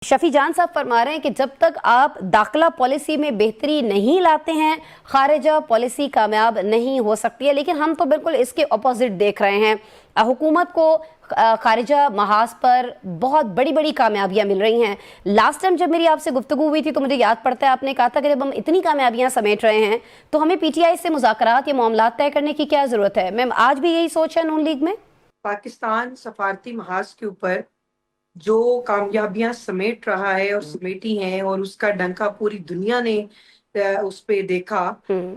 शफी जान साहब फरमा रहे हैं कि जब तक आप दाखिला पॉलिसी में बेहतरी नहीं लाते हैं खारिजा पॉलिसी कामयाब नहीं हो सकती है। लेकिन हम तो बिल्कुल इसके अपोजिट देख रहे हैं। हुकूमत को खारिजा महाज पर बहुत बड़ी बड़ी कामयाबियां मिल रही हैं। लास्ट टाइम जब मेरी आपसे गुफ्तगू हुई थी तो मुझे याद पड़ता है आपने कहा था कि जब हम इतनी कामयाबियां समेट रहे हैं तो हमें पीटीआई से मुज़ाकरात या मामलात तय करने की क्या ज़रूरत है। मैम आज भी यही सोच है नून लीग में? पाकिस्तान सफारती महाज के ऊपर जो कामयाबियां समेट रहा है और समेटी हैं और उसका डंका पूरी दुनिया ने उस पे देखा।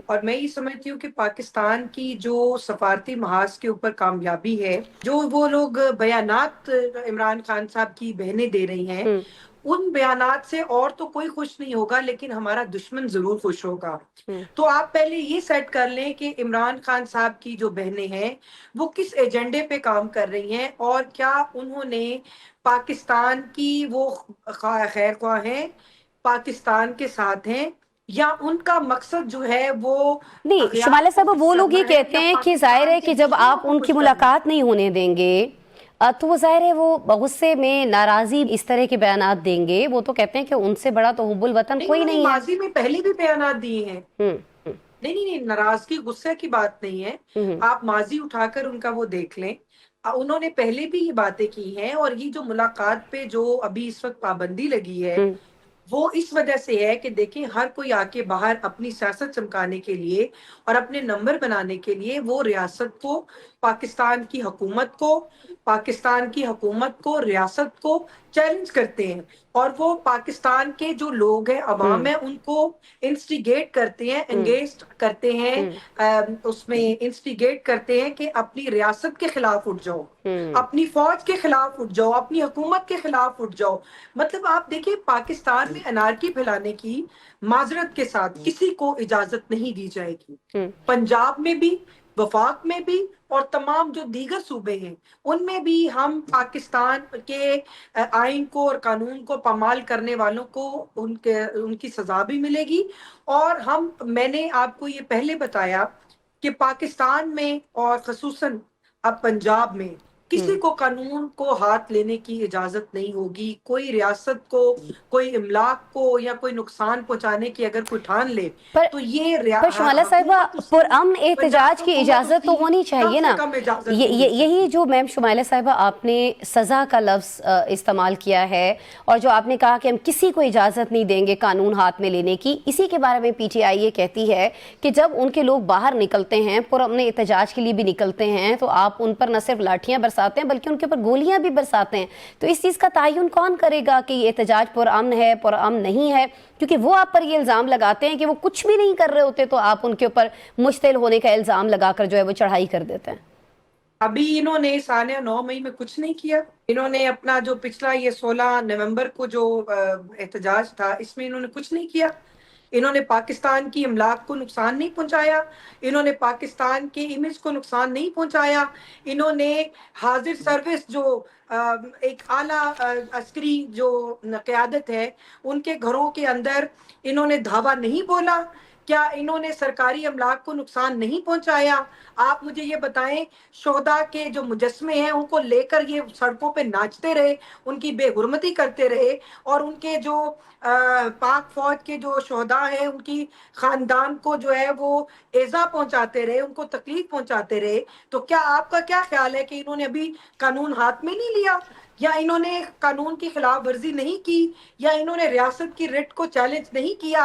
और मैं ये समझती हूँ कि पाकिस्तान की जो सफारती महाज के ऊपर कामयाबी है, जो वो लोग बयानात इमरान खान साहब की बहनें दे रही हैं, उन बयानात से और तो कोई खुश नहीं होगा, लेकिन हमारा दुश्मन जरूर खुश होगा। तो आप पहले ये सेट कर लें कि इमरान खान साहब की जो बहनें हैं वो किस एजेंडे पे काम कर रही हैं और क्या उन्होंने पाकिस्तान की वो खैर ख्वाह हैं, पाकिस्तान के साथ हैं, या उनका मकसद जो है वो नहीं, शुमाइला साहब वो लोग ये कहते हैं कि जाहिर है कि जब आप उनकी मुलाकात नहीं होने देंगे तो वो जाहिर है वो गुस्से में नाराजी इस तरह के बयानात देंगे। वो तो कहते हैं कि उनसे बड़ा तो हुब्बुल वतन कोई नहीं है। माजी में पहले भी बयानात दिए हैं। नहीं, नाराजगी गुस्से की बात नहीं है। आप माजी उठाकर उनका वो देख लें, उन्होंने पहले भी ये बातें की हैं। और ये जो मुलाकात पे जो अभी इस वक्त पाबंदी लगी है वो इस वजह से है कि देखिए, हर कोई आके बाहर अपनी सियासत चमकाने के लिए और अपने नंबर बनाने के लिए वो रियासत को, पाकिस्तान की हुकूमत को रियासत को चैलेंज करते हैं। और वो पाकिस्तान के जो लोग हैं, अवाम है, उनको इंस्टिगेट करते हैं, एंगेज करते हैं, उसमें इंस्टिगेट करते हैं कि अपनी रियासत के खिलाफ उठ जाओ, अपनी फौज के खिलाफ उठ जाओ, अपनी हुकूमत के खिलाफ उठ जाओ। मतलब आप देखिए, पाकिस्तान में अनारकी फैलाने की माजरत के साथ किसी को इजाजत नहीं दी जाएगी। पंजाब में भी, वफाक में भी, और तमाम जो दीगर सूबे हैं उनमें भी हम पाकिस्तान के आइन को और कानून को पामाल करने वालों को उनकी सजा भी मिलेगी। और मैंने आपको ये पहले बताया कि पाकिस्तान में और खसूसन अब पंजाब में किसी को कानून को हाथ लेने की इजाजत नहीं होगी। कोई रियासत को, कोई इमलाक को या कोई नुकसान पहुंचाने की अगर कोई ठान ले तो ये शुमाइला साहिबा पुरअमन एहतजाज की इजाजत तो होनी चाहिए ना। यही जो मैम शुमाइला साहिबा आपने सजा का लफ्ज इस्तेमाल किया है और जो आपने कहा कि हम किसी को इजाजत नहीं देंगे कानून हाथ में लेने की, इसी के बारे में पीटीआई ये कहती है कि जब उनके लोग बाहर निकलते हैं, पुरअमन एहतजाज के लिए भी निकलते हैं, तो आप उन पर न सिर्फ लाठियां बरसाते हैं बल्कि उनके ऊपर गोलियां भी बरसाते हैं। तो इस चीज का तयन कौन करेगा कि ये एहतजाज पुरअमन है, पुरअमन नहीं है? क्योंकि वो आप पर ये इल्जाम लगाते हैं कि वो कुछ भी नहीं कर रहे होते, तो आप उनके ऊपर मुश्तिल होने का इल्जाम लगाकर जो है वो चढ़ाई कर देते हैं। अभी इन्होंने 9 मई में कुछ नहीं किया। इन्होंने अपना जो पिछला ये 16 नवंबर को जो एहतजाज था, इसमें इन्होंने कुछ नहीं किया। इन्होंने पाकिस्तान की इमलाक को नुकसान नहीं पहुंचाया, इन्होंने पाकिस्तान के इमेज को नुकसान नहीं पहुंचाया। इन्होंने हाजिर सर्विस जो एक आला अस्करी जो क़यादत है, उनके घरों के अंदर इन्होंने धावा नहीं बोला। क्या इन्होंने सरकारी अमलाक को नुकसान नहीं पहुंचाया? आप मुझे ये बताएं, शोहदा के जो मुजस्मे हैं उनको लेकर ये सड़कों पे नाचते रहे, उनकी बेहुरमती करते रहे, और उनके जो पाक फौज के जो शोहदा हैं उनकी खानदान को जो है वो एजा पहुंचाते रहे, उनको तकलीफ पहुंचाते रहे। तो क्या आपका क्या ख्याल है कि इन्होंने अभी कानून हाथ में नहीं लिया, या इन्होंने कानून की खिलाफ वर्जी नहीं की, या इन्होंने रियासत की रिट को चैलेंज नहीं किया?